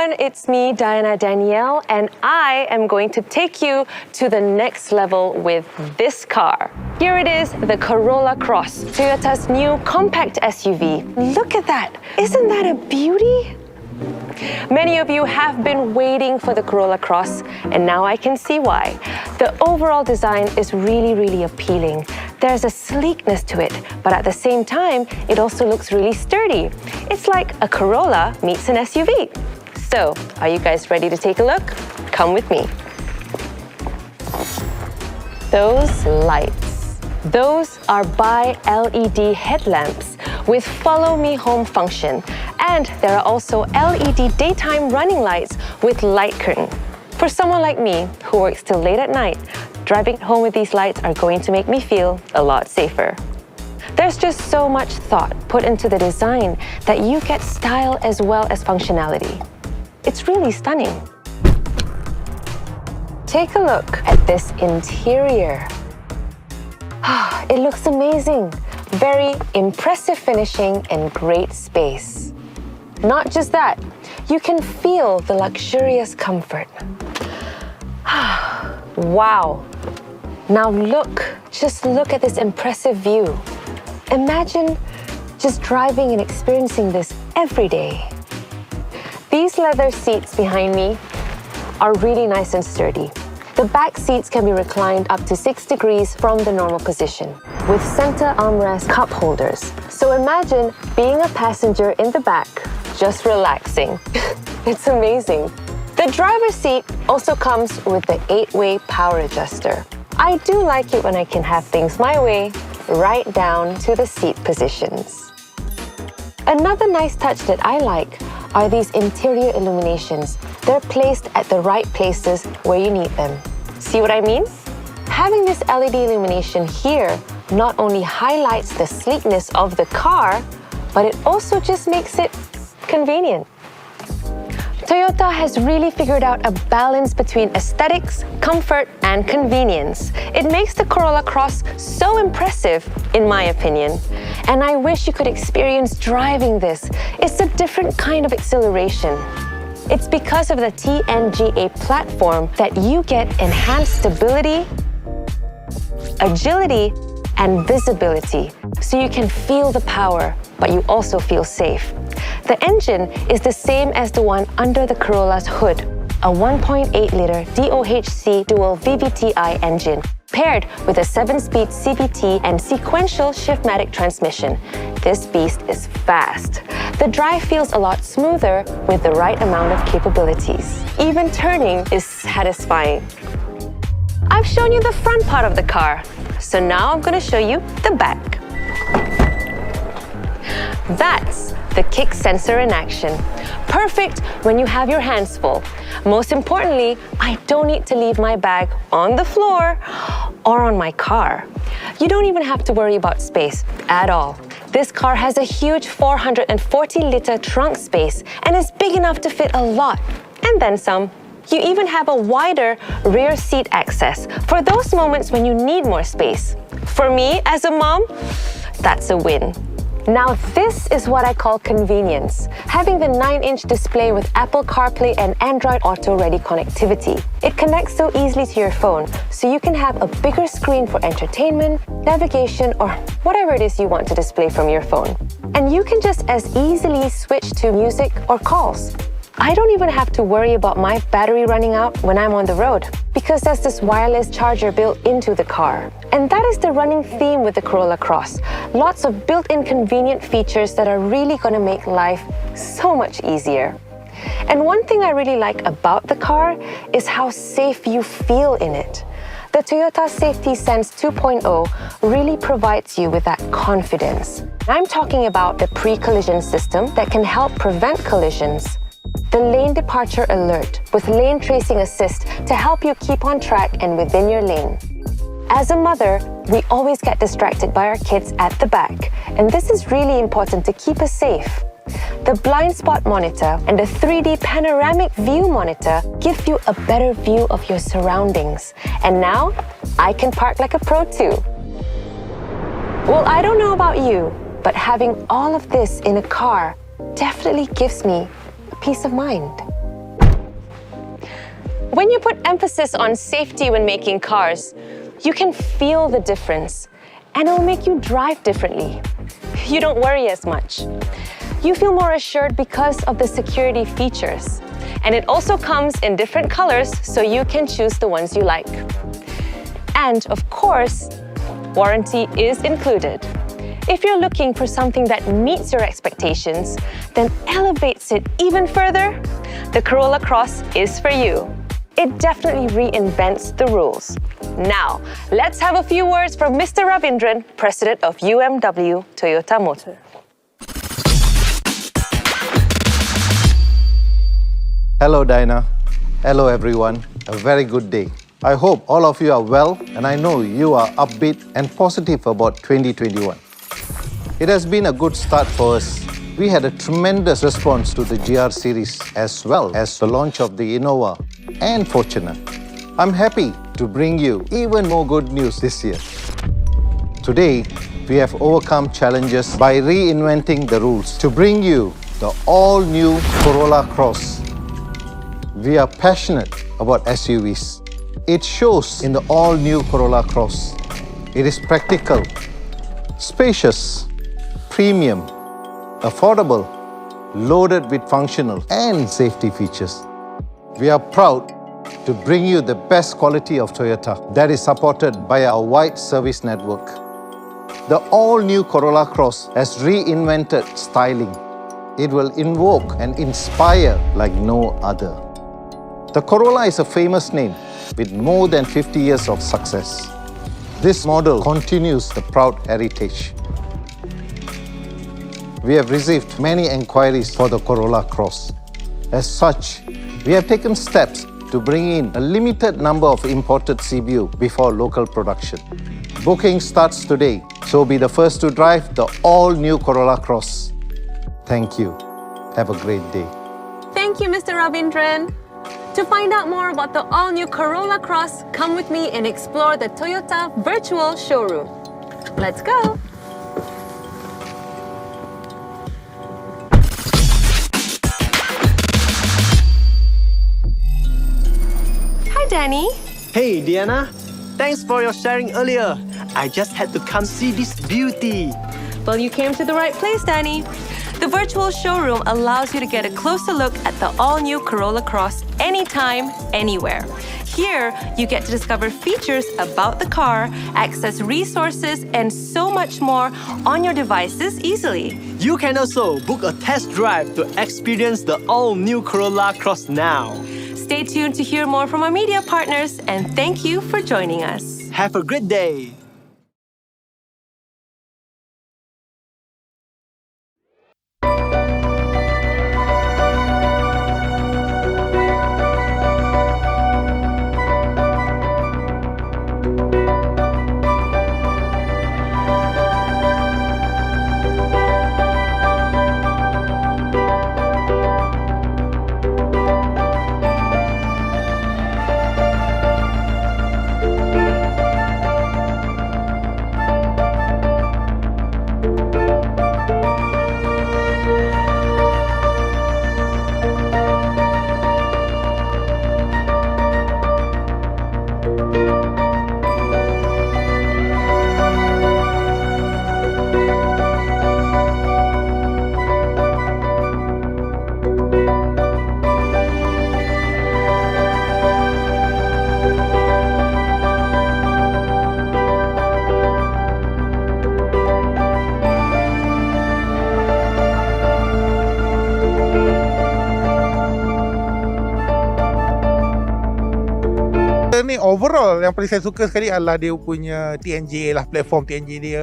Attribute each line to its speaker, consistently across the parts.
Speaker 1: everyone, it's me, Diana Danielle, and I am going to take you to the next level with this car. Here it is, the Corolla Cross, Toyota's new compact SUV. Look at that! Isn't that a beauty? Many of you have been waiting for the Corolla Cross, and now I can see why. The overall design is really appealing. There's a sleekness to it, but at the same time, it also looks really sturdy. It's like a Corolla meets an SUV. So, are you guys ready to take a look? Come with me. Those lights. Those are bi-LED headlamps with follow me home function. And there are also LED daytime running lights with light curtain. For someone like me who works till late at night, driving home with these lights are going to make me feel a lot safer. There's just so much thought put into the design that you get style as well as functionality. It's really stunning. Take a look at this interior. It looks amazing. Very impressive finishing and great space. Not just that, you can feel the luxurious comfort. Wow! Now just look at this impressive view. Imagine just driving and experiencing this every day. These leather seats behind me are really nice and sturdy. The back seats can be reclined up to 6 degrees from the normal position, with center armrest cup holders. So imagine being a passenger in the back, just relaxing. It's amazing. The driver's seat also comes with the 8-way power adjuster. I do like it when I can have things my way, right down to the seat positions. Another nice touch that I like are these interior illuminations. They're placed at the right places where you need them. See what I mean? Having this LED illumination here not only highlights the sleekness of the car, but it also just makes it convenient. Toyota has really figured out a balance between aesthetics, comfort, and convenience. It makes the Corolla Cross so impressive, in my opinion. And I wish you could experience driving this. It's a different kind of exhilaration. It's because of the TNGA platform that you get enhanced stability, agility, and visibility, so you can feel the power, but you also feel safe. The engine is the same as the one under the Corolla's hood, a 1.8-liter DOHC dual VVT-i engine, paired with a 7-speed CVT and sequential shiftmatic transmission. This beast is fast. The drive feels a lot smoother with the right amount of capabilities. Even turning is satisfying. I've shown you the front part of the car, so now I'm going to show you the back. That's the kick sensor in action. Perfect when you have your hands full. Most importantly, I don't need to leave my bag on the floor or on my car. You don't even have to worry about space at all. This car has a huge 440-liter trunk space and is big enough to fit a lot, and then some. You even have a wider rear seat access for those moments when you need more space. For me, as a mom, that's a win. Now this is what I call convenience. Having the 9-inch display with Apple CarPlay and Android Auto-ready connectivity. It connects so easily to your phone, so you can have a bigger screen for entertainment, navigation, or whatever it is you want to display from your phone. And you can just as easily switch to music or calls. I don't even have to worry about my battery running out when I'm on the road, because there's this wireless charger built into the car. And that is the running theme with the Corolla Cross. Lots of built-in convenient features that are really going to make life so much easier. And one thing I really like about the car is how safe you feel in it. The Toyota Safety Sense 2.0 really provides you with that confidence. I'm talking about the pre-collision system that can help prevent collisions. The lane departure alert with lane tracing assist to help you keep on track and within your lane. As a mother, we always get distracted by our kids at the back, and this is really important to keep us safe. The blind spot monitor and the 3D panoramic view monitor give you a better view of your surroundings. And now, I can park like a pro too. Well, I don't know about you, but having all of this in a car definitely gives me peace of mind. When you put emphasis on safety when making cars, you can feel the difference, and it'll make you drive differently. You don't worry as much. You feel more assured because of the security features. And it also comes in different colors, so you can choose the ones you like. And of course, warranty is included. If you're looking for something that meets your expectations, then elevates it even further, the Corolla Cross is for you. It definitely reinvents the rules. Now, let's have a few words from Mr. Ravindran, President of UMW Toyota Motor.
Speaker 2: Hello Dinah. Hello everyone. A very good day. I hope all of you are well, and I know you are upbeat and positive about 2021. It has been a good start for us. We had a tremendous response to the GR series as well as the launch of the Innova and Fortuner. I'm happy to bring you even more good news this year. Today, we have overcome challenges by reinventing the rules to bring you the all-new Corolla Cross. We are passionate about SUVs. It shows in the all-new Corolla Cross. It is practical, spacious, premium, affordable, loaded with functional and safety features. We are proud to bring you the best quality of Toyota that is supported by our wide service network. The all-new Corolla Cross has reinvented styling. It will invoke and inspire like no other. The Corolla is a famous name with more than 50 years of success. This model continues the proud heritage. We have received many inquiries for the Corolla Cross. As such, we have taken steps to bring in a limited number of imported CBU before local production. Booking starts today, so be the first to drive the all-new Corolla Cross. Thank you. Have a great day.
Speaker 1: Thank you, Mr. Ravindran. To find out more about the all-new Corolla Cross, come with me and explore the Toyota virtual showroom. Let's go! Hi, Danny.
Speaker 3: Hey, Diana. Thanks for your sharing earlier. I just had to come see this beauty.
Speaker 1: Well, you came to the right place, Danny. The virtual showroom allows you to get a closer look at the all-new Corolla Cross anytime, anywhere. Here, you get to discover features about the car, access resources, and so much more on your devices easily.
Speaker 3: You can also book a test drive to experience the all-new Corolla Cross now.
Speaker 1: Stay tuned to hear more from our media partners, and thank you for joining us.
Speaker 3: Have a great day.
Speaker 4: Ni overall yang paling saya suka sekali adalah dia punya TNGA lah, platform TNGA dia.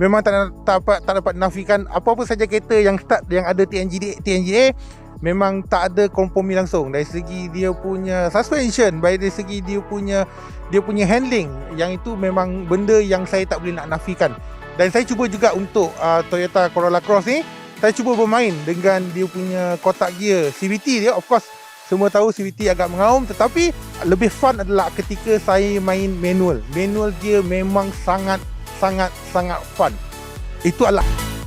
Speaker 4: Memang tak dapat nafikan apa-apa saja kereta yang ada TNGA memang tak ada kompromi langsung dari segi dia punya suspension, dari segi dia punya handling, yang itu memang benda yang saya tak boleh nak nafikan. Dan saya cuba juga untuk Toyota Corolla Cross ni, saya cuba bermain dengan dia punya kotak gear CVT dia. Of course, semua tahu CVT agak mengaum, tetapi lebih fun adalah ketika saya main manual. Manual gear memang sangat fun. Itu adalah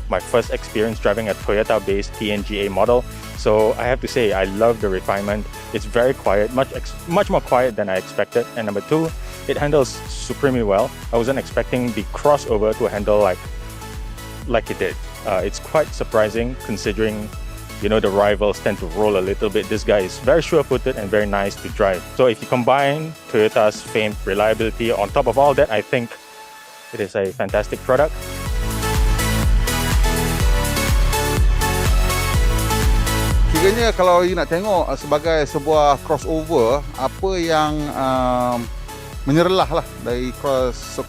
Speaker 5: my first experience driving a Toyota-based TNGA model. So I have to say, I love the refinement. It's very quiet, much more quiet than I expected. And number two, it handles supremely well. I wasn't expecting the crossover to handle like it did. It's quite surprising considering, you know, the rivals tend to roll a little bit. This guy is very sure-footed and very nice to drive. So if you combine Toyota's famed reliability on top of all that, I think it is a fantastic product.
Speaker 6: Kiranya kalau you nak tengok sebagai sebuah crossover, apa yang menyerlah lah dari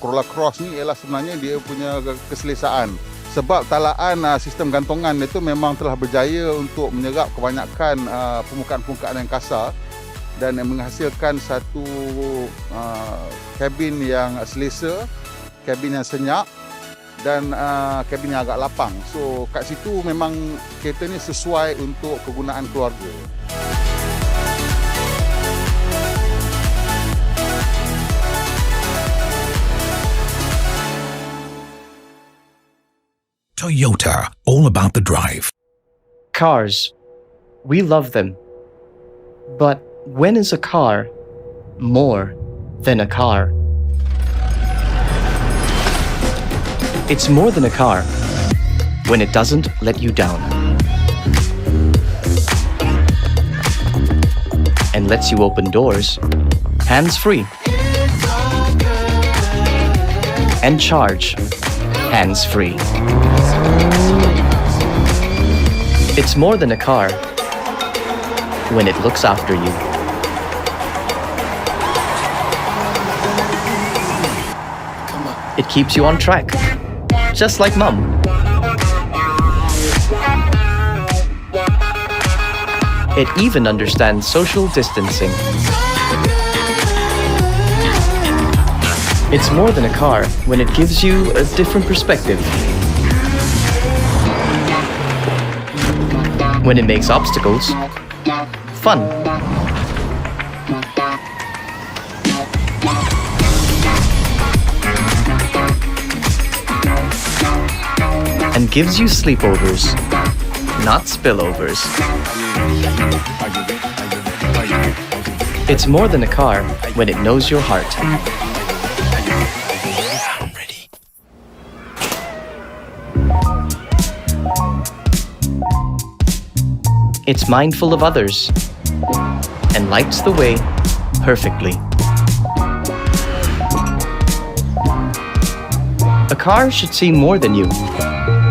Speaker 6: Corolla Cross ni ialah sebenarnya dia punya keselesaan. Sebab talaan sistem gantungan itu memang telah berjaya untuk menyerap kebanyakan permukaan-permukaan yang kasar dan menghasilkan satu kabin yang selesa, kabin yang senyap dan kabin yang agak lapang. So kat situ memang kereta ni sesuai untuk kegunaan keluarga.
Speaker 7: Toyota, all about the drive.
Speaker 8: Cars. We love them. But when is a car more than a car? It's more than a car when it doesn't let you down and lets you open doors hands-free and charge hands-free. It's more than a car when it looks after you. It keeps you on track, just like Mum. It even understands social distancing. It's more than a car when it gives you a different perspective. When it makes obstacles fun. And gives you sleepovers, not spillovers. It's more than a car when it knows your heart. It's mindful of others and lights the way perfectly. A car should see more than you,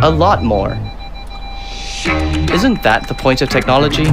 Speaker 8: a lot more. Isn't that the point of technology?